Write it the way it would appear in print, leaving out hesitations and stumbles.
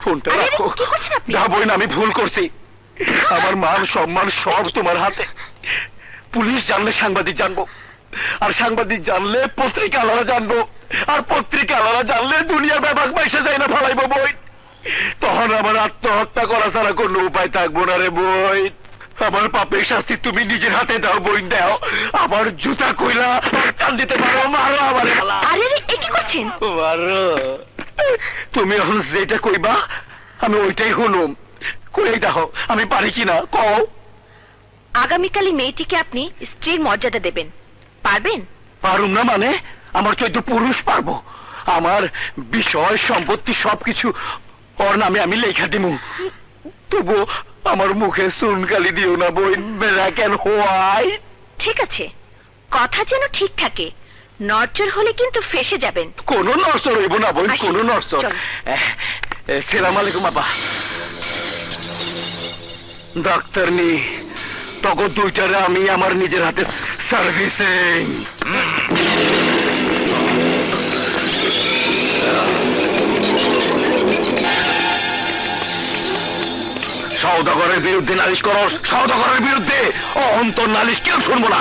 ফোনটা আরে, রাখো। কি করছেন আপনি? না বোন, আমি ভুল করছি। আমার মান সম্মান সব তোমার হাতে। পুলিশ জানলে সাংবাদিক জানবো, আর সাংবাদিক জানলে পত্রিকা আলাদা জানবো, আর পত্রিকা আলাদা জানলে দুনিয়ার ব্যাপার পয়সা যায় না ফালাইবো বই। তখন আমার আত্মহত্যা করা ছাড়া কোনো উপায় থাকবো না রে বই। আমার পাপের শাস্তি তুমি নিজের হাতে দাও বই, দাও। আমার জুতা কইলা টান দিতে পারো, মারো আমার। আরে এ কি করছেন? মারো। তুমি এখন যেটা কইবা আমি ওইটাই শুনুম। কই দেখো আমি পারি কিনা কও। আগামীকালই মেয়েটিকে আপনি স্ত্রীর মর্যাদা দেবেন, পারবেন? পারুম না মানে? আমার চৈদ্দ পুরুষ পারবো। আমার বিষয় সম্পত্তি সবকিছু ওর নামে আমি লেখা দিমু। তবু আমার মুখে চুনকালি দিও না বই। Black and white. ঠিক আছে, কথা যেন ঠিক থাকে। নড়চড় হলে কিন্তু ফেসে যাবেন। কোনো নরসর হইব না বই, আসি, কোনো নরসর। চল। সেলাম আলাইকুম বাবা। ডাক্তার নি তখন দুইটারে আমি আমার নিজের হাতে সার্ভিসিং। সওদাগরের বিরুদ্ধে নালিশ করো, সওদাগরের বিরুদ্ধে। অন্তর নালিশ কেউ শুনবো না।